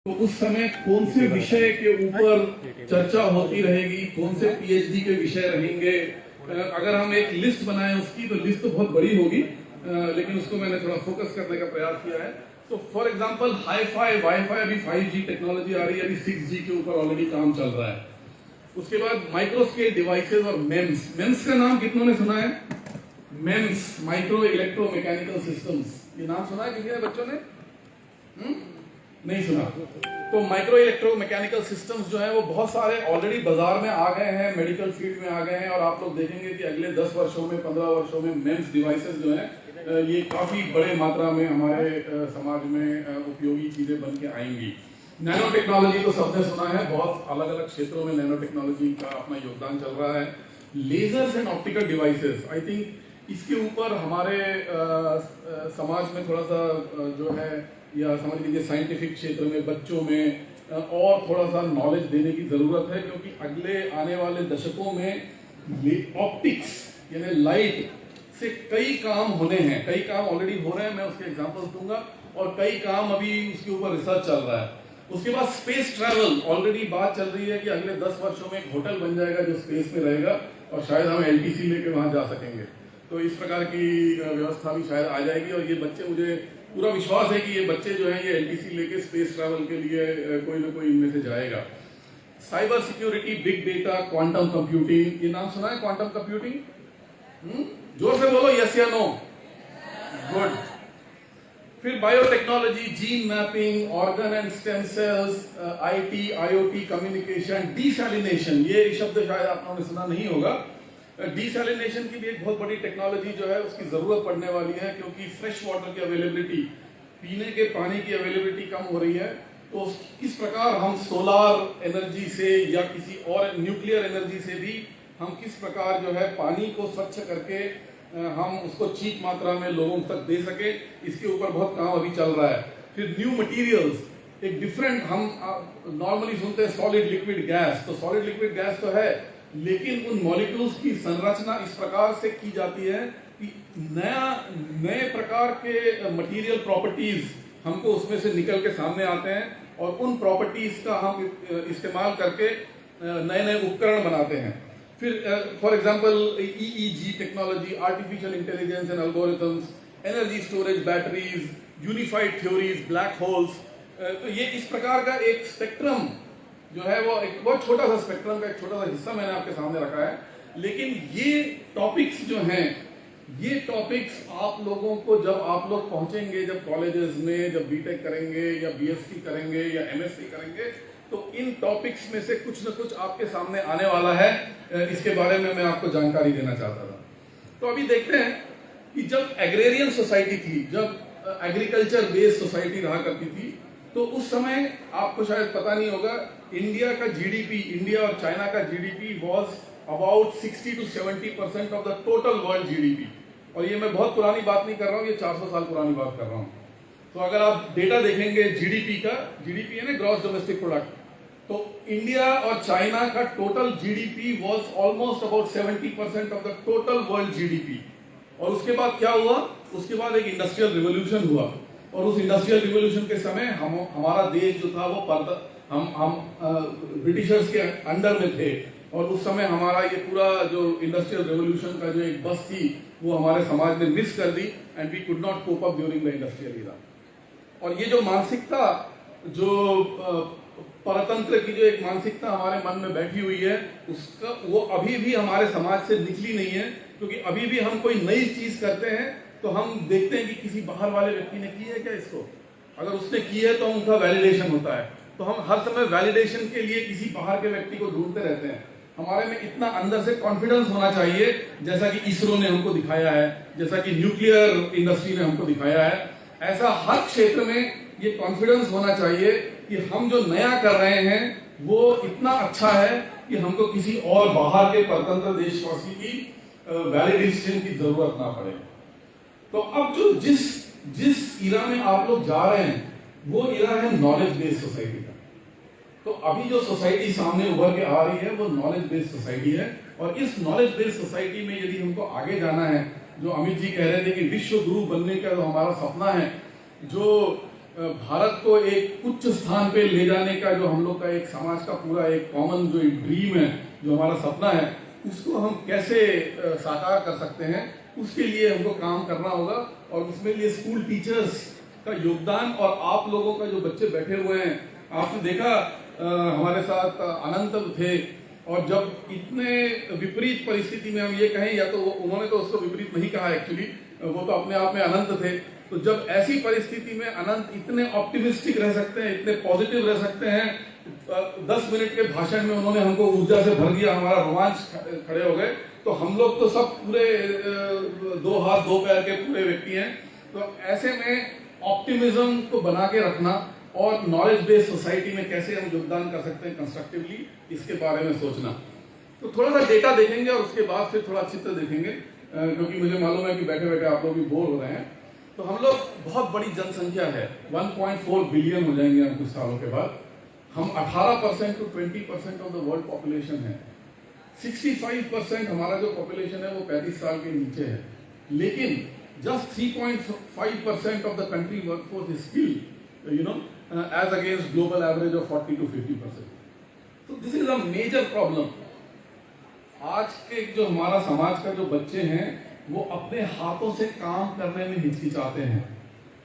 तो उस समय कौन से विषय के ऊपर चर्चा होती रहेगी, कौन से पीएचडी के विषय रहेंगे। अगर हम एक लिस्ट बनाएं उसकी, तो लिस्ट तो बहुत बड़ी होगी, लेकिन उसको मैंने थोड़ा फोकस करने का प्रयास किया है। तो फॉर एग्जांपल हाईफाई वाईफाई, अभी 5G टेक्नोलॉजी आ रही है, अभी 6G के ऊपर ऑलरेडी काम चल रहा है। उसके बाद माइक्रो स्केल डिवाइसेस और मेम्स। मेम्स का नाम कितनों ने सुना है? MEMS, micro electro mechanical systems, ये नाम सुना है किसी ने, बच्चों ने? नहीं सुना। तो माइक्रो इलेक्ट्रो मैकेनिकल सिस्टम्स जो है वो बहुत सारे ऑलरेडी बाजार में आ गए हैं, मेडिकल फील्ड में आ गए हैं, और आप लोग देखेंगे कि अगले 10 वर्षों में, 15 वर्षों में मेम्स डिवाइसेस जो है ये काफी बड़े मात्रा में हमारे समाज में उपयोगी चीजें बन के आएंगी। नैनो टेक्नोलॉजी तो सबने सुना है, बहुत अलग अलग क्षेत्रों में नैनो टेक्नोलॉजी का अपना योगदान चल रहा है। Lasers and optical devices, I think इसके ऊपर हमारे समाज में थोड़ा सा जो है, या समझ लीजिए साइंटिफिक क्षेत्र में बच्चों में और थोड़ा सा नॉलेज देने की जरूरत है, क्योंकि अगले आने वाले दशकों में ऑप्टिक्स यानी लाइट से कई काम होने हैं, कई काम ऑलरेडी हो रहे हैं, मैं उसके एग्जांपल्स दूंगा, और कई काम अभी उसके ऊपर रिसर्च चल रहा है। उसके बाद स्पेस ट्रैवल, ऑलरेडी बात चल रही है कि अगले 10 वर्षों में एक होटल बन जाएगा जो स्पेस में रहेगा, और शायद हम LTC लेके वहां जा सकेंगे। तो इस प्रकार की व्यवस्था भी शायद आ जाएगी, और ये बच्चे, मुझे पूरा विश्वास है कि ये बच्चे जो हैं ये LTC लेके स्पेस ट्रैवल के लिए कोई ना कोई इनमें से जाएगा। Cyber security, big data, quantum computing, ये नाम सुना है? क्वांटम कंप्यूटिंग जोर से बोलो, यस या नो? गुड। फिर biotechnology, gene mapping, organ and stem cells, IT, IoT, communication, desalination, ये शब्द शायद आप लोगों ने सुना नहीं होगा। डिसैलिनेशन की भी एक बहुत बड़ी टेक्नोलॉजी जो है उसकी जरूरत पड़ने वाली है, क्योंकि फ्रेश वाटर की अवेलेबिलिटी, पीने के पानी की अवेलेबिलिटी कम हो रही है। तो किस प्रकार हम सोलार एनर्जी से या किसी और न्यूक्लियर एनर्जी से भी हम किस प्रकार जो है पानी को स्वच्छ करके हम उसको चीप मात्रा में लोगों तक दे सके, इसके ऊपर बहुत काम अभी चल रहा है। फिर न्यू मटेरियल्स, एक डिफरेंट, हम नॉर्मली सुनते हैं सॉलिड लिक्विड गैस, तो सॉलिड लिक्विड गैस तो है, लेकिन उन मॉलिक्यूल्स की संरचना इस प्रकार से की जाती है कि नए प्रकार के मटेरियल प्रॉपर्टीज हमको उसमें से निकल के सामने आते हैं, और उन प्रॉपर्टीज का हम इस्तेमाल करके नए नए उपकरण बनाते हैं। फिर for example EEG technology, artificial intelligence and algorithms, energy storage, batteries, unified theories, black holes. तो ये इस प्रकार का एक स्पेक्ट्रम जो है वो एक बहुत छोटा सा स्पेक्ट्रम का एक छोटा सा हिस्सा मैंने आपके सामने रखा है, लेकिन ये टॉपिक्स जो हैं, ये टॉपिक्स आप लोगों को जब आप लोग पहुंचेंगे, जब कॉलेजेस में जब BTech करेंगे या BSc करेंगे या MSc करेंगे, तो इन टॉपिक्स में से कुछ न कुछ आपके सामने आने वाला है। इसके बारे में मैं आपको जानकारी देना चाहता था। तो अभी देखते हैं कि जब एग्रेरियन सोसाइटी थी, जब एग्रीकल्चर बेस्ड सोसाइटी रहा करती थी, तो उस समय आपको शायद पता नहीं होगा, इंडिया का GDP, इंडिया और चाइना का GDP was about 60 to 70% of the total world GDP। और ये मैं बहुत पुरानी बात नहीं कर रहा हूँ, ये 400 साल पुरानी बात कर रहा हूँ। तो अगर आप डेटा देखेंगे GDP का, GDP है ना, ग्रॉस डोमेस्टिक प्रोडक्ट, तो इंडिया और चाइना का total GDP was almost about 70% of the total world GDP। और उसके बाद क्या हुआ? उसके बाद एक इंडस्ट्रियल रिवोल्यूशन हुआ, और उस इंडस्ट्रियल रिवोल्यूशन के समय हमारा देश जो था वो हम ब्रिटिशर्स के अंडर में थे, और उस समय हमारा ये पूरा जो इंडस्ट्रियल रिवोल्यूशन का जो एक बस थी वो हमारे समाज ने मिस कर दी, and we could not cope up during the industrial era. और ये जो मानसिकता, जो परतंत्र की जो एक मानसिकता हमारे मन में बैठी हुई है, उसका वो अभी भी हमारे समाज से निकली नहीं है, क्योंकि अभी भी हम कोई नई चीज करते हैं तो हम देखते हैं कि किसी बाहर वाले व्यक्ति ने की है क्या इसको, अगर उसने की है तो उनका वैलिडेशन होता है, तो हम हर समय वैलिडेशन के लिए किसी बाहर के व्यक्ति को ढूंढते रहते हैं। हमारे में इतना अंदर से कॉन्फिडेंस होना चाहिए, जैसा कि इसरो ने हमको दिखाया है, जैसा कि न्यूक्लियर इंडस्ट्री ने हमको दिखाया है, ऐसा हर क्षेत्र में ये कॉन्फिडेंस होना चाहिए कि हम जो नया कर रहे हैं वो इतना अच्छा है कि हमको किसी और बाहर के परतंत्र देशवासी की वैलिडेशन की जरूरत ना पड़े। तो अब जो जिस इरा में आप लोग जा रहे हैं वो इरा है नॉलेज बेस्ड सोसाइटी का। तो अभी जो सोसाइटी सामने उभर के आ रही है वो नॉलेज बेस्ड सोसाइटी है, और इस नॉलेज बेस्ड सोसाइटी में यदि हमको आगे जाना है, जो अमित जी कह रहे थे कि विश्व गुरु बनने का जो हमारा सपना है, जो भारत को एक उच्च स्थान पे ले जाने का जो हम लोग का एक समाज का पूरा एक कॉमन जो एक ड्रीम है, जो हमारा सपना है, उसको हम कैसे साकार कर सकते हैं, उसके लिए हमको काम करना होगा। और उसमें लिए स्कूल टीचर्स का योगदान और आप लोगों का जो बच्चे बैठे हुए हैं, आपने देखा हमारे साथ अनंत थे, और जब इतने विपरीत परिस्थिति में हम ये कहें, या तो उन्होंने तो उसको विपरीत नहीं कहा एक्चुअली, वो तो अपने आप में अनंत थे, तो जब ऐसी परिस्थिति में अनंत इतने ऑप्टिमिस्टिक रह सकते हैं, इतने पॉजिटिव रह सकते हैं, 10 मिनट के भाषण में उन्होंने हमको ऊर्जा से भर दिया, हमारा रोमांच खड़े हो गए। तो हम लोग तो सब पूरे 2 हाथ 2 पैर के पूरे व्यक्ति हैं। तो ऐसे में ऑप्टिमिज्म को बना के रखना और नॉलेज बेस्ड सोसाइटी में कैसे हम योगदान कर सकते हैं कंस्ट्रक्टिवली, इसके बारे में सोचना। तो थोड़ा सा डेटा देखेंगे और उसके बाद फिर थोड़ा चित्र देखेंगे, क्योंकि मुझे मालूम है कि बैठे बैठे आप लोग भी बोर हो रहे हैं। तो हम लोग बहुत बड़ी जनसंख्या है, 1.4 बिलियन हो जाएंगे हम कुछ सालों के बाद। हम 18% to 20% of the world population है। 65% हमारा जो पॉपुलेशन है वो 35 साल के नीचे है, लेकिन just 3.5% of the country workforce is skilled, as against global average of 40 to 50%. So this is a major problem. आज के जो हमारा समाज का जो बच्चे हैं, वो अपने हाथों से काम करने में हिचकिचाते हैं,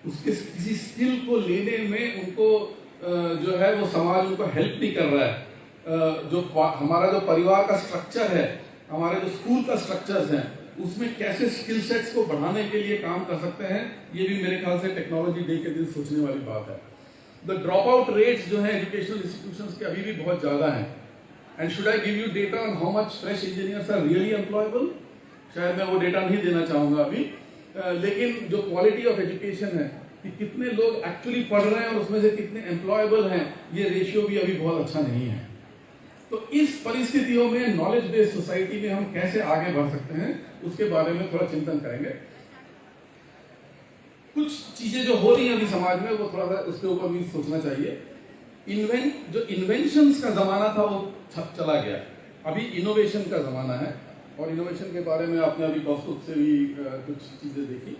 उसके किसी स्किल को लेने में उनको जो है वो समाज उनको हेल्प नहीं कर रहा है। जो हमारा जो परिवार का स्ट्रक्चर है, हमारे जो स्कूल का स्ट्रक्चर्स हैं, उसमें कैसे स्किल सेट्स को बढ़ाने के लिए काम कर सकते हैं, ये भी मेरे ख्याल से टेक्नोलॉजी डे के दिन सोचने वाली बात है। द ड्रॉप आउट रेट्स जो है एजुकेशनल इंस्टीट्यूशंस के अभी भी बहुत ज्यादा हैं। And should I give you data on how much fresh engineers are really employable? शायद मैं वो डेटा नहीं देना चाहूंगा अभी, लेकिन जो क्वालिटी ऑफ एजुकेशन है कि कितने लोग एक्चुअली पढ़ रहे हैं और उसमें से कितने एम्प्लॉयबल हैं, ये रेशियो भी अभी बहुत अच्छा नहीं है। तो इस परिस्थितियों में नॉलेज बेस्ड सोसाइटी में हम कैसे आगे बढ़ सकते हैं, उसके बारे में थोड़ा चिंतन करेंगे। कुछ चीजें जो हो रही हैं अभी समाज में, वो थोड़ा सा उसके ऊपर भी सोचना चाहिए। जो इन्वेंशंस का जमाना था वो चला गया, अभी इनोवेशन का जमाना है, और इनोवेशन के बारे में आपने अभी कौस्तुभ से भी कुछ चीजें देखी।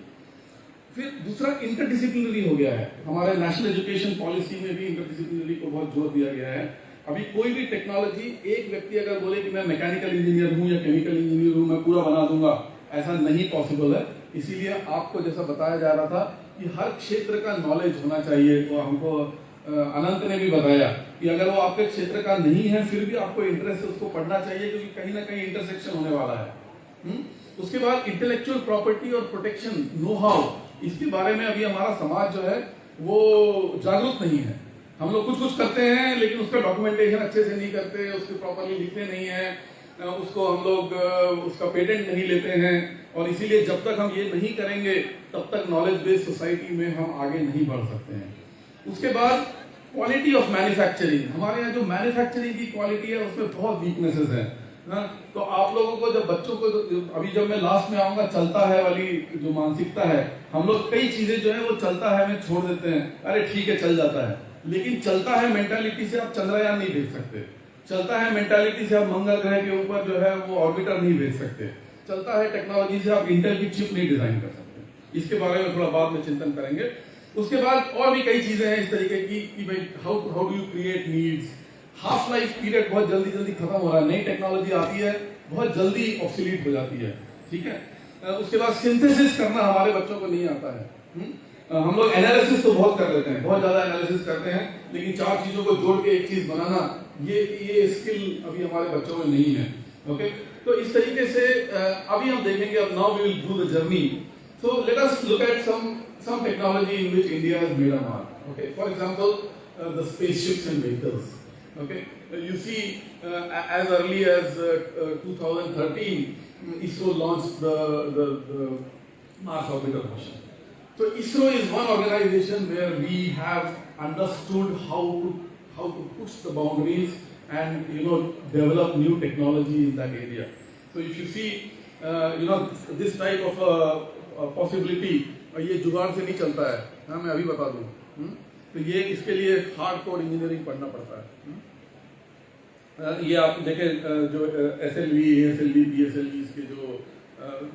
फिर दूसरा इंटरडिसिप्लिनरी हो गया है, हमारे नेशनल एजुकेशन पॉलिसी में भी इंटरडिसिप्लिनरी को बहुत जोर दिया गया है। अभी कोई भी टेक्नोलॉजी, एक व्यक्ति अगर बोले कि मैं मैकेनिकल इंजीनियर हूं या केमिकल इंजीनियर हूं, मैं पूरा बना दूंगा, ऐसा नहीं पॉसिबल है। इसीलिए आपको जैसा बताया जा रहा था कि हर क्षेत्र का नॉलेज होना चाहिए। तो हमको अनंत ने भी बताया कि अगर वो आपके क्षेत्र का नहीं है, फिर भी आपको इंटरेस्ट है, उसको पढ़ना चाहिए, क्योंकि कहीं ना कहीं इंटरसेक्शन होने वाला है। उसके बाद इंटेलेक्चुअल प्रॉपर्टी और प्रोटेक्शन, नो हाउ, इसके बारे में अभी हमारा समाज जो है वो जागरूक नहीं है। हम लोग कुछ कुछ करते हैं, लेकिन उसका डॉक्यूमेंटेशन अच्छे से नहीं करते, उसके प्रॉपरली लिखते नहीं है, उसको हम लोग उसका पेटेंट नहीं लेते हैं, और इसीलिए जब तक हम ये नहीं करेंगे तब तक नॉलेज बेस्ड सोसाइटी में हम आगे नहीं बढ़ सकते हैं। उसके बाद क्वालिटी ऑफ मैन्युफैक्चरिंग, हमारे यहाँ जो मैन्युफैक्चरिंग की क्वालिटी है उसमें बहुत वीकनेसेस है ना। तो आप लोगों को, जब बच्चों को, अभी जब मैं लास्ट में आऊंगा, चलता है वाली जो मानसिकता है, हम लोग कई चीजें जो है वो चलता है में छोड़ देते हैं, अरे ठीक है चल जाता है, लेकिन चलता है मेंटालिटी से आप चंद्रयान नहीं भेज सकते, चलता है मेंटालिटी से आप मंगल ग्रह के ऊपर जो है वो ऑर्बिटर नहीं भेज सकते, चलता है टेक्नोलॉजी से आप इंटेल की चिप नहीं डिजाइन कर सकते। इसके बारे में थोड़ा बाद में चिंतन करेंगे। उसके बाद और भी कई चीजें हैं इस तरीके की कि भाई how do you create needs. Half life period बहुत जल्दी जल्दी खत्म हो रहा है, नई टेक्नोलॉजी आती है, बहुत जल्दी ऑब्सोलीट हो जाती है, ठीक है। उसके बाद सिंथेसिस करना हमारे बच्चों को नहीं आता है। हम लोग एनालिसिस तो बहुत कर लेते हैं, बहुत ज्यादा एनालिसिस करते हैं, लेकिन 4 चीजों को जोड़ के एक चीज बनाना, ये स्किल अभी हमारे बच्चों में नहीं है। ओके, तो इस तरीके से अभी हम देखेंगे, अब now we will do the journey. So let us look at some technology in which India has made a mark. Okay, for example, the spaceships and vehicles. Okay, you see, as early as 2013, ISRO launched the Mars orbiter mission. So ISRO is one organization where we have understood how to push the boundaries and develop new technology in that area. So if you see, this type of a possibility, और ये जुगाड़ से नहीं चलता है, हाँ मैं अभी बता दूं। तो ये इसके लिए हार्डकोर इंजीनियरिंग पढ़ना पड़ता है। ये आप देखें, जो SLV, ASLV, PSLV, इसके जो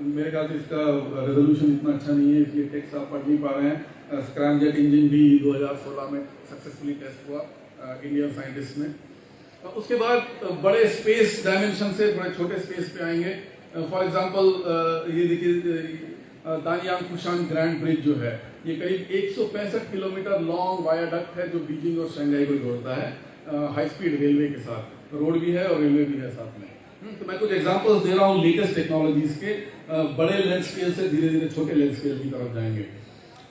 मेरे ख्याल से इसका रेजोल्यूशन इतना अच्छा नहीं है, इसलिए टेक्स्ट आप पढ़ नहीं पा रहे हैं, स्क्रैमजेट इंजन भी 2016 में सक्सेसफुली टेस्ट हुआ इंडियन साइंटिस्ट में। उसके बाद बड़े स्पेस डायमेंशन से थोड़े छोटे स्पेस पे आएंगे। फॉर एग्जांपल ये देखिए दानियांग कुशान ग्रैंड ब्रिज जो है, ये करीब 165 किलोमीटर लॉन्ग वायाडक्ट है जो बीजिंग और शंघाई को जोड़ता है हाई स्पीड रेलवे के साथ। रोड भी है और रेलवे भी है साथ में। तो मैं कुछ एग्जांपल्स दे रहा हूँ लेटेस्ट टेक्नोलॉजीज के। बड़े लेंथ स्केल से धीरे धीरे छोटे लेंथ स्केल की तरफ जाएंगे।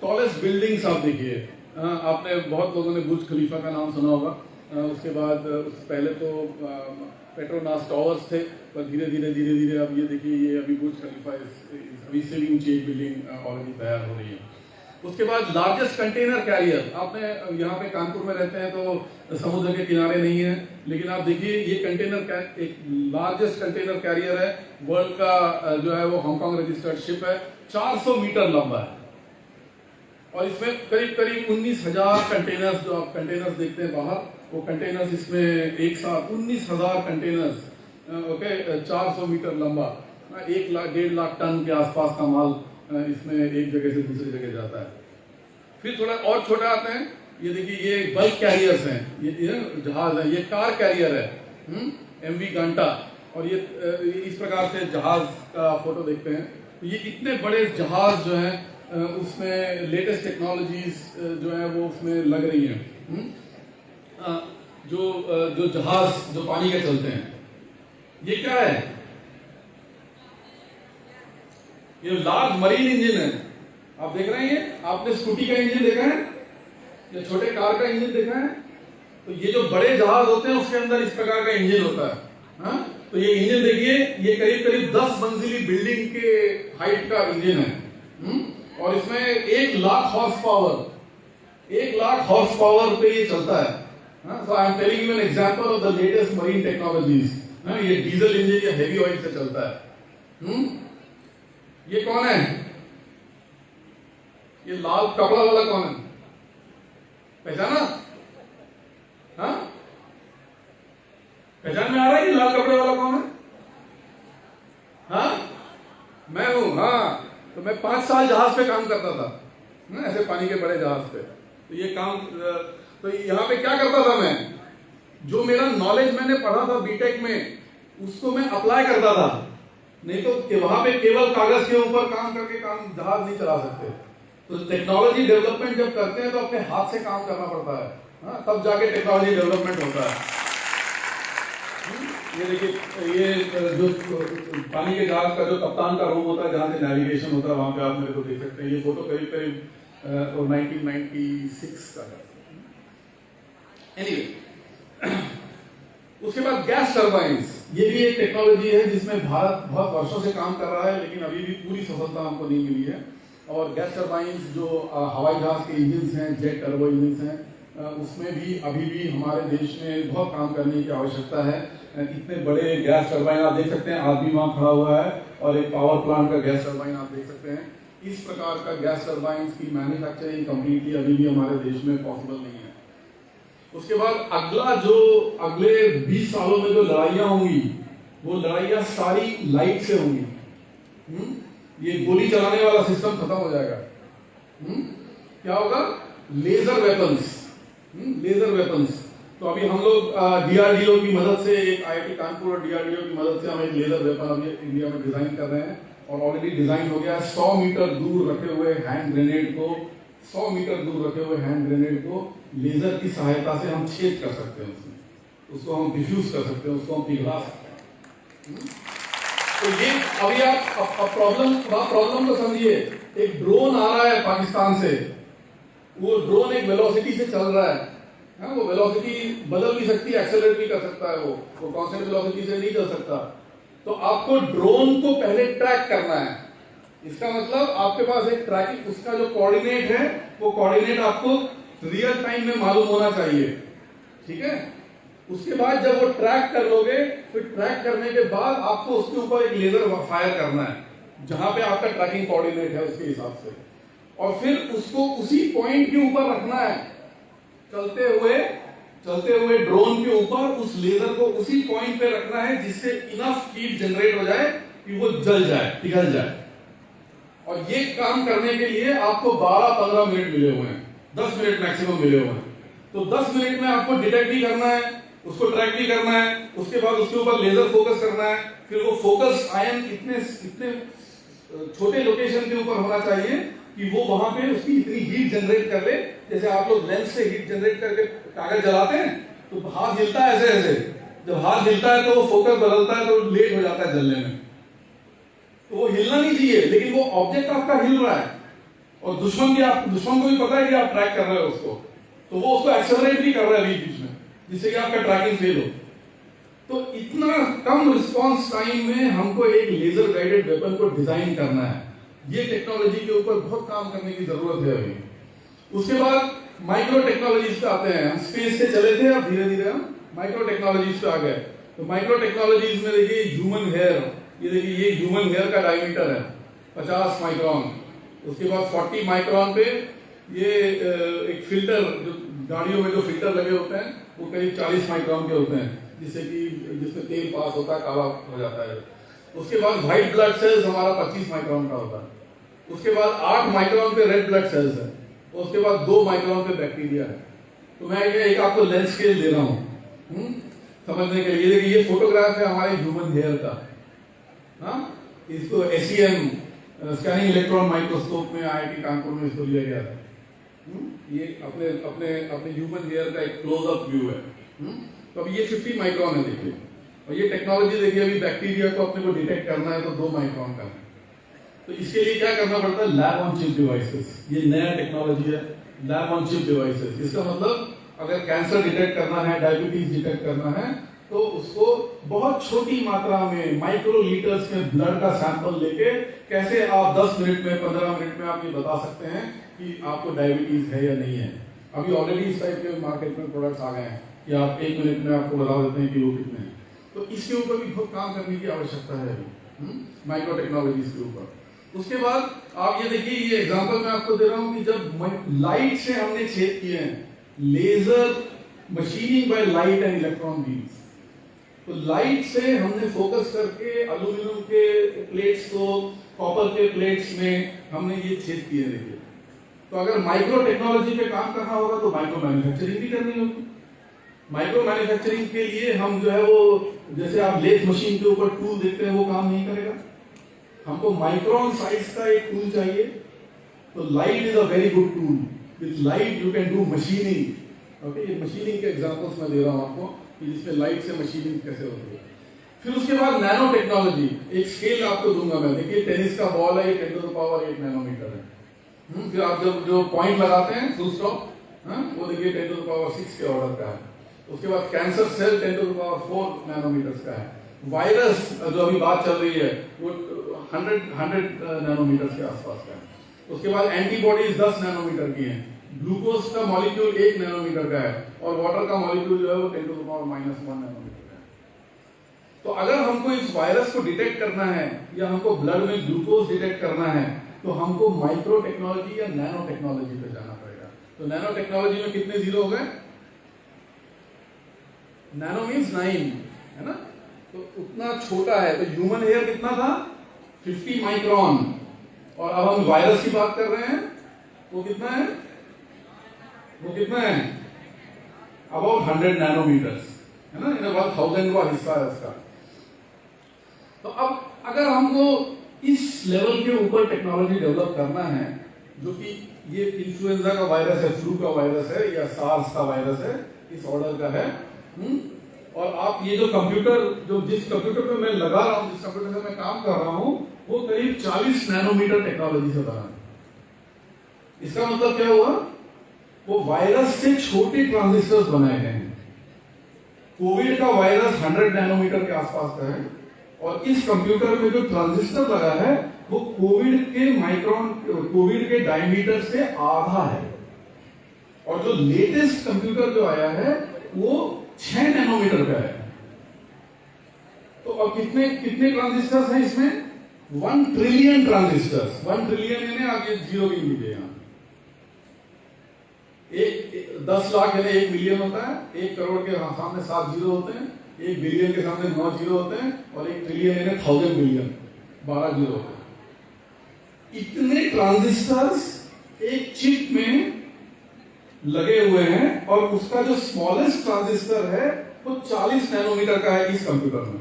टॉलेस्ट बिल्डिंग्स आप देखिए, आपने बहुत लोगों ने बुर्ज खलीफा का नाम सुना होगा। उसके बाद पहले तो पेट्रोनास टावर्स थे, पर धीरे धीरे अब ये देखिए ये अभी बुर्ज खलीफा अभी से भी ऊंची एक बिल्डिंग ऑलरेडी तैयार हो रही है। उसके बाद लार्जेस्ट कंटेनर कैरियर, आपने यहाँ पे कानपुर में रहते हैं तो समुद्र के किनारे नहीं है, लेकिन आप देखिए ये कंटेनर एक लार्जेस्ट कंटेनर कैरियर है वर्ल्ड का जो है वो हांगकांग रजिस्टर्ड शिप है, 400 मीटर लंबा है और इसमें करीब 19,000 कंटेनर्स, जो आप कंटेनर्स देखते हैं बाहर, वो कंटेनर्स इसमें एक साथ 19,000 कंटेनर्स, ओके, 400 मीटर लंबा, 1 लाख 1.5 लाख टन के आसपास का माल इसमें एक जगह से दूसरी जगह जाता है। फिर थोड़ा और छोटा आते हैं, ये देखिए ये बल्क कैरियर्स हैं, ये जहाज है, ये कार कैरियर है MV गांटा, और ये इस प्रकार से जहाज का फोटो देखते हैं। तो ये इतने बड़े जहाज जो हैं उसमें लेटेस्ट टेक्नोलॉजीज जो है वो उसमें लग रही हैं। जो जहाज जो पानी के चलते हैं, ये क्या है? ये लार्ज मरीन इंजन है, आप देख रहे हैं। आपने स्कूटी का इंजन देखा है या छोटे कार का इंजन देखा है? तो ये जो बड़े जहाज होते हैं उसके अंदर इस प्रकार का इंजन होता है। हाँ, तो ये इंजन देखिए, ये करीब 10 मंजिली बिल्डिंग के हाइट का इंजन है और इसमें 1 लाख हॉर्स पावर पे ये चलता है। So I am telling you an example of the latest marine technologies. ये डीजल इंजन या हेवी ऑयल से चलता है। ये कौन है? ये लाल कपड़ा वाला कौन है? पहचाना? हाँ, पहचान में आ रहा है? ये लाल कपड़े वाला कौन है? हाँ, मैं हूं। हाँ, तो मैं 5 साल जहाज पे काम करता था, ऐसे पानी के बड़े जहाज पे। तो ये काम, तो यहाँ पे क्या करता था मैं, जो मेरा नॉलेज मैंने पढ़ा था बीटेक में, उसको मैं अप्लाई करता था। नहीं तो वहां पे केवल कागज के ऊपर काम करके काम जहाज नहीं चला सकते। तो टेक्नोलॉजी डेवलपमेंट जब करते हैं तो अपने हाथ से काम करना पड़ता है। हाँ, तब जाके टेक्नोलॉजी डेवलपमेंट होता है। ये देखिए, ये जो पानी के जहाज का जो कप्तान का रूम होता है, जहां से नेविगेशन होता है, वहां पे आप मेरे को देख सकते हैं। ये फोटो करीब 1996 का है। Anyway, उसके बाद गैस टर्बाइंस, ये भी एक टेक्नोलॉजी है जिसमें भारत बहुत वर्षों से काम कर रहा है, लेकिन अभी भी पूरी सफलता हमको नहीं मिली है। और गैस टर्बाइंस जो हवाई जहाज के इंजन हैं, जेट टर्बो इंजन हैं, उसमें भी अभी भी हमारे देश में बहुत काम करने की आवश्यकता है। इतने बड़े गैस टर्बाइन आप देख सकते हैं, आदमी वहां खड़ा हुआ है और एक पावर प्लांट का गैस टर्बाइन आप देख सकते हैं। इस प्रकार का गैस टर्बाइन की मैन्युफैक्चरिंग कंप्लीटली अभी भी हमारे देश में पॉसिबल नहीं है। उसके बाद अगले 20 सालों में जो लड़ाइयां होंगी, वो लड़ाइयां सारी लाइट से होंगी। ये गोली चलाने वाला सिस्टम खत्म हो जाएगा। क्या होगा? Laser weapons. तो अभी हम लोग DRDO की मदद से, एक IIT कानपुर और DRDO की मदद से हम एक लेजर वेपन अभी इंडिया में डिजाइन कर रहे हैं और ऑलरेडी डिजाइन हो गया। 100 मीटर दूर रखे हुए हैंड ग्रेनेड को 100 मीटर दूर रखे हुए हैंड ग्रेनेड को लेजर की सहायता से हम छेद कर सकते हैं, उसको हम डिफ्यूज कर सकते हैं, उसको हम पिघला सकते हैं। तो ये अभी आप प्रॉब्लम को समझिए। एक ड्रोन आ रहा है पाकिस्तान से, वो ड्रोन एक वेलोसिटी से चल रहा है। हाँ, वो वेलोसिटी बदल भी सकती है, एक्सेलरेट भी कर सकता है, वो कांस्टेंट वेलोसिटी से नहीं चल सकता। तो आपको ड्रोन को पहले ट्रैक करना है। इसका मतलब आपके पास एक ट्रैकिंग, उसका जो कोऑर्डिनेट है, वो कोऑर्डिनेट आपको रियल टाइम में मालूम होना चाहिए। ठीक है, उसके बाद जब वो ट्रैक कर लोगे, फिर ट्रैक करने के बाद आपको उसके ऊपर एक लेजर फायर करना है जहां पे आपका ट्रैकिंग कोऑर्डिनेट है उसके हिसाब से, और फिर उसको उसी पॉइंट के ऊपर रखना है। चलते हुए ड्रोन के ऊपर उस लेजर को उसी पॉइंट पे रखना है जिससे इनफ हीट जनरेट हो जाए कि वो जल जाए, पिघल जाए। और ये काम करने के लिए आपको 12-15 मिनट मिले हुए हैं, 10 मिनट मैक्सिमम मिले हुए हैं। तो 10 मिनट में आपको डिटेक्ट भी करना है, उसको ट्रैक भी करना है, उसके बाद उसके ऊपर लेजर फोकस करना है, फिर वो फोकस आयन इतने छोटे लोकेशन के ऊपर होना चाहिए कि वो वहां पे उसकी इतनी हीट जनरेट कर ले। जैसे आप लोग लेंस से हीट जनरेट करके कागज जलाते हैं तो हाथ हिलता है ऐसे ऐसे, जब हाथ हिलता है तो वो फोकस बदलता है तो लेट हो जाता है जलने में। तो वो हिलना नहीं चाहिए, लेकिन वो ऑब्जेक्ट आपका हिल रहा है और दुश्मन को भी पता है कि आप ट्रैक कर रहे हो उसको, तो वो उसको एक्सेलरेट भी कर रहा है बीच में, जिससे कि आपका ट्रैकिंग फेल हो। तो इतना कम रिस्पांस टाइम में हमको एक लेजर गाइडेड वेपन को डिजाइन करना है। ये टेक्नोलॉजी के ऊपर बहुत काम करने की जरूरत है अभी। उसके बाद माइक्रो टेक्नोलॉजीज पे आते हैं। हम स्पेस से चले थे, अब धीरे धीरे हम माइक्रो टेक्नोलॉजीज पे आ गए। तो माइक्रो टेक्नोलॉजीज में देखिए ह्यूमन हेयर, ये देखिए ये ह्यूमन हेयर का डायमीटर है 50 माइक्रोन। उसके बाद 40 माइक्रोन पे ये एक फिल्टर, जो गाड़ियों में जो फिल्टर लगे होते हैं वो करीब 40 माइक्रोन के होते हैं, जिसमें तेल पास होता है, काला हो जाता है। उसके बाद व्हाइट ब्लड सेल्स हमारा 25 माइक्रोन का होता है। उसके बाद 8 माइक्रोन पे रेड ब्लड सेल्स है। उसके बाद 2 माइक्रोन पे बैक्टीरिया है। तो मैं एक आपको लेंथ स्केल दे रहा हूं समझने के लिए। देखिए ये फोटोग्राफ है हमारे ह्यूमन हेयर का। हाँ, इसको SEM स्कैनिंग इलेक्ट्रॉन माइक्रोस्कोप में IIT कानपुर में इसको लिया गया था। ये अपने अपने अपने ह्यूमन हेयर का एक क्लोजअप व्यू है। तो अब ये 50 माइक्रोन है देखिए। और ये टेक्नोलॉजी देखिए, अभी बैक्टीरिया को अपने को डिटेक्ट करना है तो 2 माइक्रोन का है। तो इसके लिए क्या करना पड़ता है? Lab on chip devices. ये नया टेक्नोलॉजी है, लैब ऑन चिप डिवाइसेस। इसका मतलब अगर कैंसर डिटेक्ट करना है, डायबिटीज डिटेक्ट करना है, तो उसको बहुत छोटी मात्रा में माइक्रो लीटर्स में ब्लड का सैंपल लेके कैसे आप 10 मिनट में 15 मिनट में आप ये बता सकते हैं कि आपको डायबिटीज है या नहीं है। अभी ऑलरेडी इस टाइप के मार्केट में प्रोडक्ट्स आ गए हैं कि आप 1 मिनट में आपको बता देते हैं कि वो कितने हैं। तो इसके ऊपर भी बहुत काम करने की आवश्यकता है माइक्रो टेक्नोलॉजीज के ऊपर। उसके बाद आप ये देखिए, ये एग्जांपल मैं आपको दे रहा हूं कि जब लाइट से हमने छेद किए हैं, laser machining by light and electron beams. तो लाइट से हमने फोकस करके एल्यूमिनियम के प्लेट्स को कॉपर के प्लेट्स में हमने ये छेद किए। देखिए, तो अगर माइक्रो टेक्नोलॉजी पे काम करना होगा तो माइक्रो मैन्युफैक्चरिंग भी करनी होगी। माइक्रो मैन्युफैक्चरिंग के लिए हम जो है वो, जैसे आप लेथ मशीन के ऊपर टूल देखते हैं, वो काम नहीं करेगा। हमको माइक्रोन साइज का एक टूल चाहिए। तो light is a very good tool. With light you can do machining. Okay, ये मशीनिंग के एग्जांपल्स मैं दे रहा हूं आपको कि जिसमें लाइट से मशीनिंग कैसे होती है। फिर उसके बाद नैनो टेक्नोलॉजी। एक स्केल आपको दूंगा मैं। देखिए टेनिस का बॉल है, ये 10⁻8 नैनोमीटर है। फिर आप जब जो पॉइंट लगाते हैं फुल स्टॉप, वो देखिए 10⁻6 के ऑर्डर का है। उसके बाद कैंसर सेल 10⁻4 नैनोमीटर का है। वायरस जो अभी बात चल रही है वो 100 नैनोमीटर के आसपास का है। उसके बाद एंटीबॉडीज 10 नैनोमीटर की हैं। ग्लूकोज का मॉलिक्यूल 1 नैनोमीटर का है और वाटर का मॉलिक्यूल जो है वो 10⁻⁻1 नैनोमीटर का है। तो अगर हमको इस वायरस को डिटेक्ट करना है या हमको ब्लड में ग्लूकोज डिटेक्ट करना है तो हमको माइक्रो टेक्नोलॉजी या नैनो टेक्नोलॉजी पे जाना पड़ेगा। तो नैनो टेक्नोलॉजी में कितने जीरो हो गए? नैनो मीन्स 9 है ना, तो उतना छोटा है। तो ह्यूमन हेयर कितना था? 50 माइक्रोन। और अब हम वायरस की बात कर रहे हैं, वो कितना है? वो कितना है? अबाउट 100 नैनोमीटर्स है ना, इन 1000 का हिस्सा है इसका। तो अब अगर हमको इस लेवल के ऊपर टेक्नोलॉजी डेवलप करना है, जो कि ये इन्फ्लुएंजा का वायरस है, फ्लू का वायरस है या सार्स का वायरस है, इस ऑर्डर का है। और आप ये जो कंप्यूटर, जो जिस कंप्यूटर पे मैं लगा रहा हूं, जिस कंप्यूटर से मैं काम कर रहा हूं, वो करीब 40 नैनोमीटर टेक्नोलॉजी से बना है। इसका मतलब क्या हुआ? वो वायरस से छोटे ट्रांजिस्टर्स बनाए गए हैं। कोविड का वायरस 100 नैनोमीटर के आसपास का है और इस कंप्यूटर में जो ट्रांजिस्टर लगा है वो कोविड के डायमीटर से आधा है। और जो लेटेस्ट कंप्यूटर जो आया है वो 6 नैनोमीटर का है। तो अब कितने ट्रांजिस्टर्स हैं इसमें? 1 ट्रिलियन ट्रांजिस्टर्स। 1 ट्रिलियन यानी आप ये जीरो गिन लीजिए यहां। 10 लाख यानी 1 मिलियन होता है। 1 करोड़ के सामने 7 जीरो होते हैं। 1 बिलियन के सामने 9 जीरो होते हैं और 1 ट्रिलियन यानी 1000 बिलियन 12 जीरो होते हैं। इतने ट्रांजिस्टर्स एक चिप में लगे हुए हैं और उसका जो स्मॉलेस्ट ट्रांजिस्टर है वो 40 नैनोमीटर का है इस कंप्यूटर में,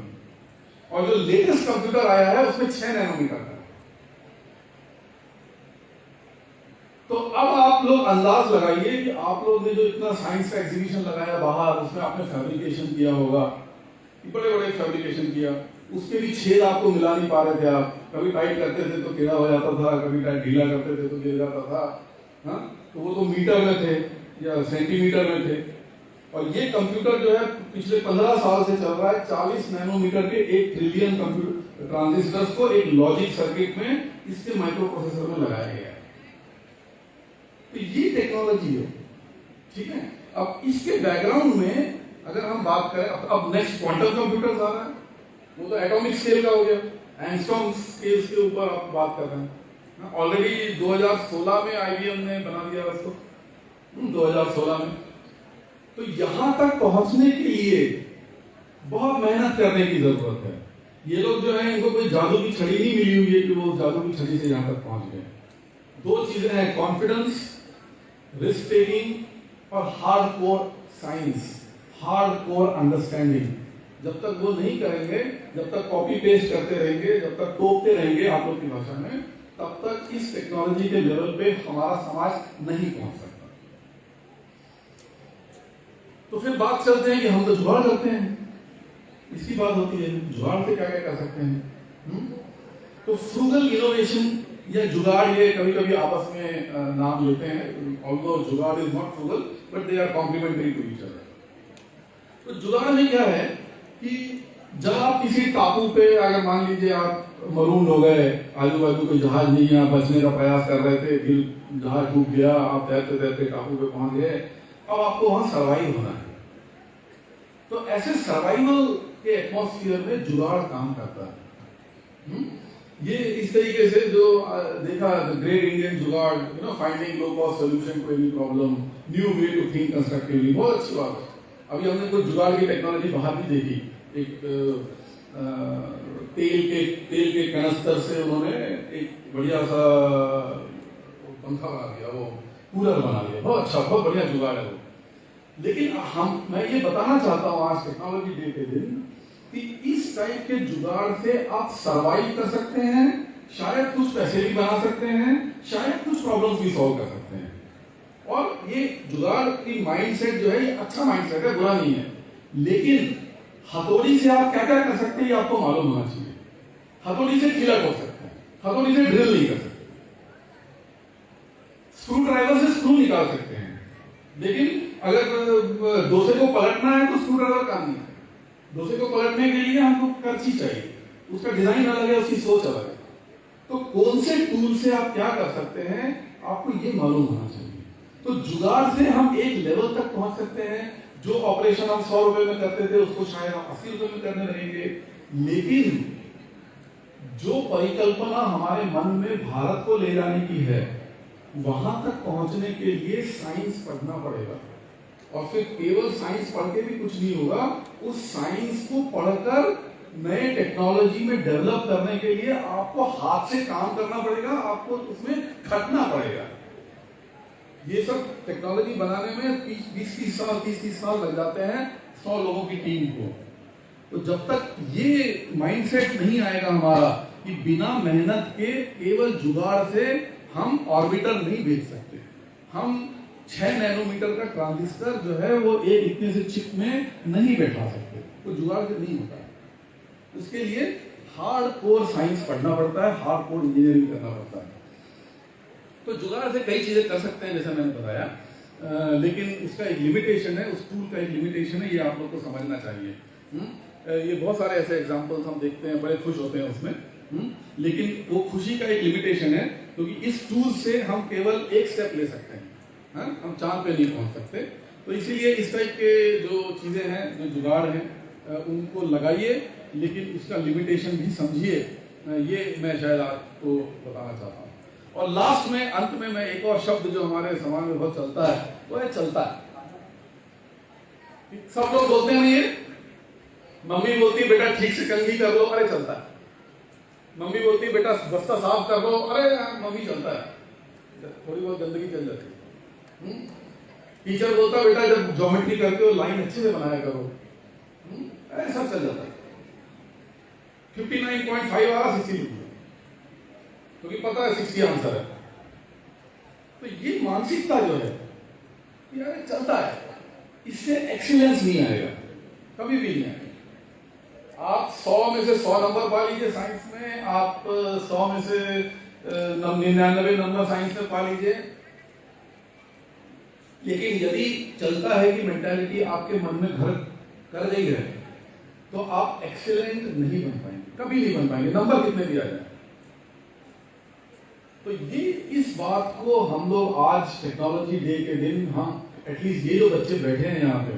और जो लेटेस्ट कंप्यूटर आया है उसमें 6 नैनोमीटर का है। तो अब आप लोग अंदाज लगाइए कि आप लोग ने जो इतना साइंस का एग्जीबिशन लगाया बाहर, उसमें आपने फैब्रिकेशन किया होगा, बड़े बड़े फैब्रिकेशन किया, उसके भी छेद आपको मिला नहीं पा रहे थे आप, कभी टाइट करते थे तो टेढ़ा हो जाता था, कभी टाइट ढीला करते थे तो गिर जाता था। हाँ, तो वो तो मीटर में थे या सेंटीमीटर में थे। और ये कंप्यूटर जो है पिछले 15 साल से चल रहा है, 40 नैनोमीटर के 1 ट्रिलियन कंप्यूटर ट्रांजिस्टर्स को एक लॉजिक सर्किट में इसके माइक्रो प्रोसेसर में लगाया गया है। तो ये टेक्नोलॉजी है, ठीक है। अब इसके बैकग्राउंड में अगर हम बात करें, अब नेक्स्ट क्वांटम कंप्यूटर आ रहा है, वो तो एटॉमिक स्केल का हो गया, एंगस्ट्रॉम स्केल के ऊपर आप बात कर रहे हैं। ऑलरेडी 2016 में IBM ने बना दिया उसको, 2016 में। तो यहां तक पहुंचने के लिए बहुत मेहनत करने की जरूरत है। ये लोग जो है, इनको कोई जादू की छड़ी नहीं मिली हुई है कि वो जादू की छड़ी से यहां तक पहुंच गए। 2 चीजें हैं, कॉन्फिडेंस, रिस्क टेकिंग और हार्डकोर साइंस, हार्डकोर अंडरस्टैंडिंग। जब तक वो नहीं करेंगे, जब तक कॉपी पेस्ट करते रहेंगे, जब तक टोकते रहेंगे आप लोग की भाषा में, तब तक इस टेक्नोलॉजी के लेवल पे हमारा समाज नहीं पहुंच सकता। तो फिर बात चलते हैं कि हम तो जुगाड़ करते हैं, इसकी बात होती है, जुगाड़ से क्या क्या कर सकते हैं। तो फ्रूगल इनोवेशन या जुगाड़, ये कभी कभी आपस में नाम लेते हैं, although jugaad is not frugal but they are complementary to each other. तो जुगाड़ में क्या है कि जब आप किसी टापू पे, अगर मान लीजिए आप मरून हो गए, आजू बाजू कोई जहाज नहीं है, आप बचने का प्रयास कर रहे थे, फिर जहाज डूब गया, आप तैरते तैरते टापू पे पहुंच गए, अब आपको वहां सर्वाइव होना है। तो ऐसे सर्वाइवल के एटमॉस्फेयर में जुगाड़ काम करता है। ये इस तरीके से जो देखा, the great Indian jugaad, finding low cost solution to any problem, new way to think constructively, बहुत अच्छी बात है। अभी हमने कुछ जुगाड़ की टेक्नोलॉजी बाहर भी देखी, एक तेल के कनस्तर से उन्होंने एक बढ़िया सा पंखा बना दिया, वो कूलर बना दिया, बहुत अच्छा, बहुत बढ़िया जुगाड़ है वो। लेकिन मैं ये बताना चाहता हूं आज टेक्नोलॉजी डे के दिन कि इस टाइप के जुगाड़ से आप सरवाइव कर सकते हैं, शायद कुछ पैसे भी बना सकते हैं, शायद कुछ प्रॉब्लम्स भी सॉल्व कर सकते हैं। और ये जुगाड़ की माइंडसेट जो है, ये अच्छा माइंडसेट है, बुरा नहीं है। लेकिन हथौड़ी से आप क्या क्या कर सकते हैं ये आपको मालूम होना चाहिए। हथौड़ी से किला कर सकते हैं, हथौड़ी से ड्रिल नहीं कर सकते, स्क्रू ड्राइवर से स्क्रू निकाल सकते हैं, लेकिन अगर डोसे को पलटना है तो स्क्रू ड्राइवर काम नहीं है। डोसे को पलटने के लिए हमको करछी चाहिए, उसका डिजाइन अलग है, उसकी सोच अलग है। तो कौन से टूल से आप क्या कर सकते हैं, आपको ये मालूम होना चाहिए। तो जुगाड़ से हम एक लेवल तक पहुंच सकते हैं, जो ऑपरेशन हम 100 रुपए में करते थे उसको शायद हम 80 रुपए में करने लगेंगे। लेकिन जो परिकल्पना हमारे मन में भारत को ले जाने की है, वहां तक पहुंचने के लिए साइंस पढ़ना पड़ेगा। और फिर केवल साइंस पढ़ के भी कुछ नहीं होगा, उस साइंस को पढ़कर नए टेक्नोलॉजी में डेवलप करने के लिए आपको हाथ से काम करना पड़ेगा, आपको उसमें खटना पड़ेगा। ये सब टेक्नोलॉजी बनाने में 20-30 साल 30-30 साल लग जाते हैं 100 लोगों की टीम को। तो जब तक ये माइंडसेट नहीं आएगा हमारा कि बिना मेहनत के केवल जुगाड़ से हम ऑर्बिटर नहीं भेज सकते, हम 6 नैनोमीटर का ट्रांजिस्टर जो है वो एक इतने से चिप में नहीं बैठा सकते, तो जुगाड़ से नहीं होता है। उसके लिए हार्ड कोर साइंस पढ़ना पड़ता है, हार्ड कोर इंजीनियरिंग करना पड़ता है। तो जुगाड़ से कई चीजें कर सकते हैं जैसा मैंने बताया, लेकिन उसका एक लिमिटेशन है, उस टूल का एक लिमिटेशन है, ये आप लोग को समझना चाहिए। ये बहुत सारे ऐसे एग्जांपल्स हम देखते हैं, बड़े खुश होते हैं उसमें, लेकिन वो खुशी का एक लिमिटेशन है, क्योंकि इस टूल से हम केवल एक स्टेप ले सकते हैं, हम चांद पे नहीं पहुंच सकते। तो इसीलिए इस टाइप के जो चीजें हैं, जो जुगाड़ हैं, उनको लगाइए, लेकिन उसका लिमिटेशन भी समझिए। ये मैं शायद आपको बताना चाहता हूँ। और लास्ट में, अंत में, मैं एक और शब्द जो हमारे समाज में बहुत चलता है वो है चलता है। सब लोग बोलते हैं, ये मम्मी बोलती है बेटा ठीक से कंघी कर लो, अरे चलता है। मम्मी बोलती है बेटा बस्ता साफ कर दो, अरे मम्मी चलता है, थोड़ी बहुत गंदगी चल जाती है। टीचर बोलता है बेटा जब ज्योमेट्री करते हो लाइन अच्छे से बनाया करो, ऐसा चल जाता है। 59.5 आ रहा 60 क्योंकि पता है 60 आंसर है। तो ये मानसिकता जो है यार चलता है, इससे एक्सीलेंस नहीं आएगा, कभी भी नहीं आएगा। आप 100 में से 100 नंबर पा लीजिए साइंस में, आप 100 में से 99 नंबर साइंस में पा लीजिए, लेकिन यदि चलता है कि मेंटालिटी आपके मन में घर कर गई है तो आप एक्सीलेंट नहीं बन पाएंगे, कभी नहीं बन पाएंगे, नंबर कितने भी आ जाए। तो ये इस बात को हम लोग आज टेक्नोलॉजी डे के दिन हम एटलीस्ट ये जो बच्चे बैठे हैं यहाँ पे,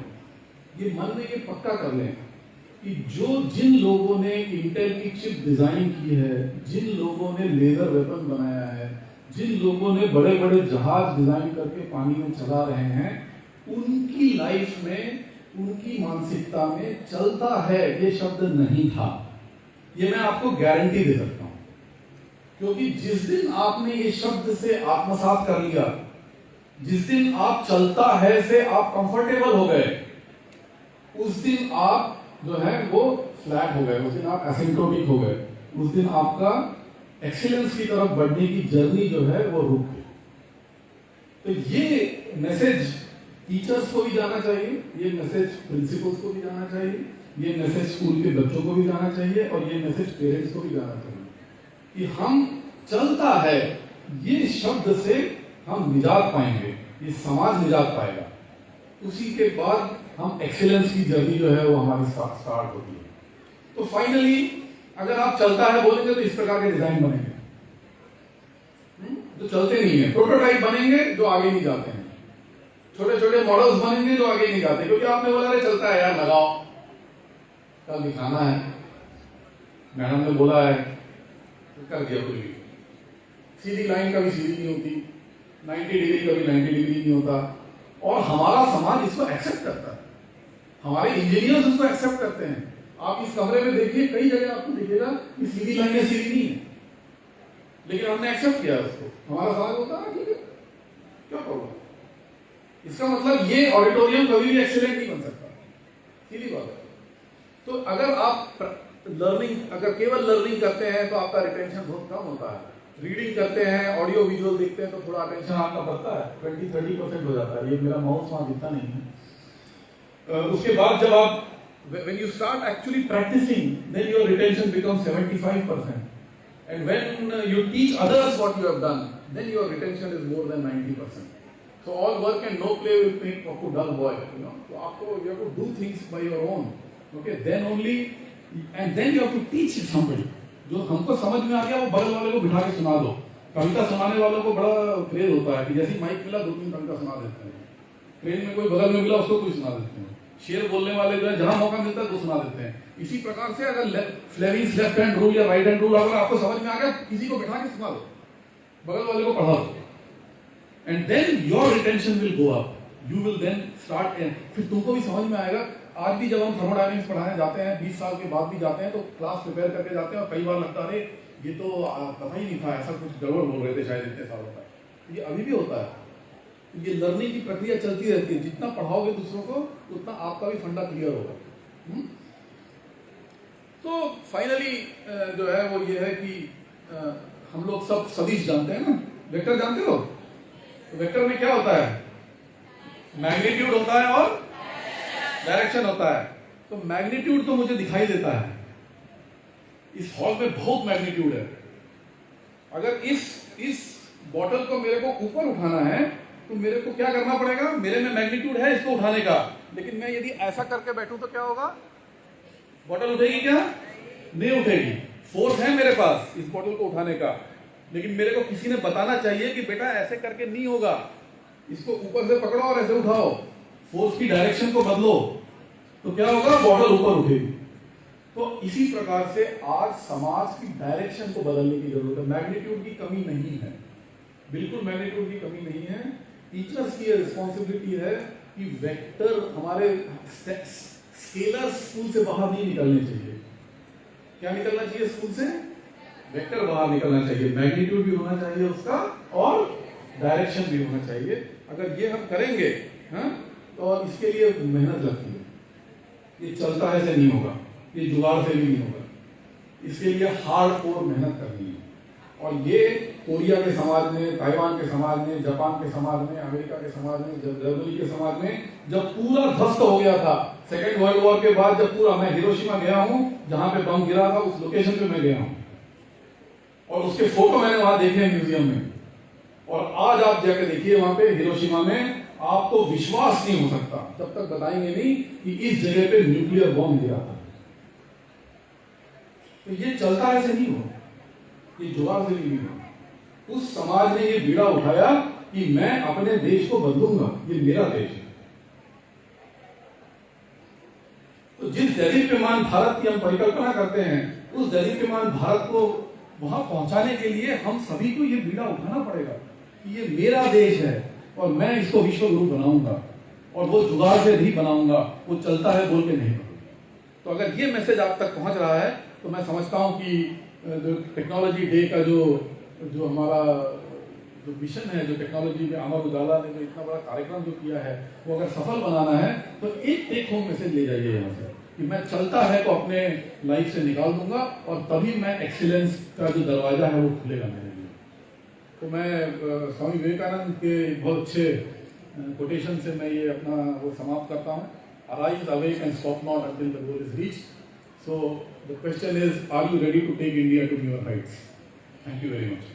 ये मन में ये पक्का कर लें कि जिन लोगों ने इंटेल की चिप डिजाइन की है, जिन लोगों ने लेजर वेपन बनाया है, जिन लोगों ने बड़े बड़े जहाज डिजाइन करके पानी में चला रहे हैं, उनकी लाइफ में, उनकी मानसिकता में चलता है ये शब्द नहीं था। ये मैं आपको गारंटी दे सकता हूं, क्योंकि जिस दिन आपने ये शब्द से आत्मसात कर लिया, जिस दिन आप चलता है से आप कंफर्टेबल हो गए, उस दिन आप जो है वो फ्लैट हो गए, उस दिन आप एसिम्प्टोटिक हो गए, उस दिन आपका एक्सीलेंस की तरफ बढ़ने की जर्नी जो है वो रुक गई। तो ये मैसेज टीचर्स को भी जाना चाहिए, ये मैसेज प्रिंसिपल्स को भी जाना चाहिए, ये मैसेज स्कूल के बच्चों को भी जाना चाहिए, और ये मैसेज पेरेंट्स को भी जाना चाहिए कि हम चलता है ये शब्द से हम निजात पाएंगे, ये समाज निजात पाएगा। उसी के बाद हम एक्सीलेंस की जर्नी जो है वो हमारी स्टार्ट होती है। तो फाइनली अगर आप चलता है बोलेंगे तो इस प्रकार के डिजाइन बनेंगे जो चलते नहीं है, प्रोटोटाइप बनेंगे जो आगे नहीं जाते हैं, छोटे छोटे मॉडल्स बनेंगे जो आगे नहीं जाते, क्योंकि आपने बोला अरे चलता है यार लगाओ, कल दिखाना है, मैडम ने बोला है तो कर दिया कुछ भी। सीधी लाइन कभी सीधी नहीं होती, 90 डिग्री कभी 90 डिग्री नहीं होता, और हमारा समाज इसको एक्सेप्ट करता है, हमारे इंजीनियर्स इसको एक्सेप्ट करते हैं। आप इस कमरे में देखिए, कई जगह आपको दिखेगा कि सीधी लाइनें सीधी नहीं है, लेकिन हमने एक्सेप्ट किया उसको, हमारा समाज होता है ठीक है, क्या प्रॉब्लम। इसका मतलब ये ऑडिटोरियम कभी भी एक्सीलेंट नहीं बन सकता, सीधी बात है। तो अगर आप लर्निंग, अगर केवल लर्निंग करते हैं तो आपका रिटेंशन बहुत कम होता है। रीडिंग करते हैं, ऑडियो विजुअल देखते हैं तो थोड़ा अटेंशन आपका बढ़ता है, 20-30% हो जाता है। ये मेरा माउस वहां दिखता नहीं है। उसके बाद जब आप when you start actually practicing, then your retention becomes 75%, and when you teach others what you have done, then your retention is more than 90%. So all work and no play will make a dull boy, you know. So आपको you have to do things by your own, okay? Then only, and then you have to teach it somebody. जो हमको समझ में आ गया वो बगल वाले को बिठा के सुना दो। कविता सुनाने वालों को बड़ा क्रेज होता है कि जैसे माइक मिला 2-3 कविता सुना देते हैं, ट्रेन में कोई बगल में मिला उसको कोई सुना देते हैं, शेर बोलने वाले जो है जहां मौका मिलता है तो सुना देते हैं। इसी प्रकार से अगर फ्लेमिंग्स लेफ्ट हैंड रूल या राइट हैंड रूल अगर आपको समझ में आ गया, किसी को बिठा के सुना दो, बगल वाले को पढ़ा दो, and then your retention will go up, you will then start, फिर तुमको भी समझ में आएगा। आज भी जब हम थर्मोडायनेमिक्स पढ़ाने जाते हैं, 20 साल के बाद भी जाते हैं, तो क्लास प्रिपेयर करके जाते हैं और कई बार लगता है ये तो पता ही नहीं था, ऐसा कुछ गड़बड़ बोल रहे थे शायद इतने सालों तक। ये अभी भी होता है। ये लर्निंग की प्रक्रिया चलती रहती है, जितना पढ़ाओगे दूसरों को उतना आपका भी फंडा क्लियर होगा। तो फाइनली जो है वो ये है कि हम लोग सब सदिश जानते हैं ना, वेक्टर जानते हो? तो वेक्टर में क्या होता है? मैग्नीट्यूड होता है और डायरेक्शन होता है। तो मैग्नीट्यूड तो मुझे दिखाई देता है, इस हॉल में बहुत मैग्नीट्यूड है। अगर इस बॉटल को मेरे को ऊपर उठाना है तो मेरे को क्या करना पड़ेगा? मेरे में मैग्नीट्यूड है इसको उठाने का, लेकिन मैं यदि ऐसा करके बैठूं तो क्या होगा? बॉटल उठेगी क्या? नहीं उठेगी। फोर्स है मेरे पास इस बॉटल को उठाने का, लेकिन मेरे को किसी ने बताना चाहिए कि बेटा ऐसे करके नहीं होगा, इसको ऊपर से पकड़ो और ऐसे उठाओ, फोर्स की डायरेक्शन को बदलो, तो क्या होगा? बॉटल ऊपर उठेगी। तो इसी प्रकार से आज समाज की डायरेक्शन को बदलने की जरूरत है। मैग्नीट्यूड की कमी नहीं है, बिल्कुल मैग्नीट्यूड की कमी नहीं है। टीचर्स की रिस्पॉन्सिबिलिटी है कि वेक्टर, हमारे स्केलर स्कूल से बाहर नहीं निकलने चाहिए। क्या निकलना चाहिए स्कूल से? वेक्टर बाहर निकलना चाहिए, मैग्नीट्यूड भी होना चाहिए उसका और डायरेक्शन भी होना चाहिए। अगर ये हम करेंगे, हाँ, तो इसके लिए मेहनत लगती है। ये चलता है से नहीं होगा, ये जुगाड़ से भी नहीं होगा, इसके लिए हार्डकोर मेहनत करनी है। और ये कोरिया के समाज में, ताइवान के समाज में, जापान के समाज में, अमेरिका के समाज में, जर्मनी के समाज में जब पूरा ध्वस्त हो गया था सेकेंड वर्ल्ड वॉर के बाद, जब पूरा, मैं हिरोशिमा गया हूं जहां पे बम गिरा था, उस लोकेशन पे मैं गया हूं और उसके फोटो मैंने वहां देखे हैं म्यूजियम में। और आज आप जाकर देखिए वहां पे हिरोशिमा में, आपको विश्वास नहीं हो सकता जब तक बताएंगे नहीं कि इस जगह पे न्यूक्लियर बम गिरा था। तो ये चलता ऐसे नहीं हो, ये जुगाड़ से नहीं हो। उस समाज ने ये बीड़ा उठाया कि मैं अपने देश को बदलूंगा, ये मेरा देश है। तो जिस दैदीप्यमान भारत की हम परिकल्पना करते हैं, उस दैदीप्यमान भारत को वहां पहुंचाने के लिए हम सभी को ये बीड़ा उठाना पड़ेगा कि ये मेरा देश है और मैं इसको विश्व गुरु बनाऊंगा, और वो जुगाड़ से भी बनाऊंगा, वो चलता है बोल के नहीं बनाऊंगा। तो अगर ये मैसेज आप तक पहुंच रहा है तो मैं समझता हूं कि जो टेक्नोलॉजी डे का जो हमारा जो मिशन है, जो टेक्नोलॉजी में अमर उजाला ने जो इतना बड़ा कार्यक्रम जो किया है, वो अगर सफल बनाना है तो एक टेक होम मैसेज ले जाइए यहाँ से कि मैं चलता है तो अपने लाइफ से निकाल दूंगा और तभी मैं एक्सीलेंस का जो दरवाजा है वो खुलेगा मेरे लिए। तो मैं स्वामी विवेकानंद के बहुत अच्छे कोटेशन से मैं ये अपना वो समाप्त करता हूँ। Arise, awake and stop not until the goal is reached. So the question is, are you ready to take India to newer heights? Thank you very much.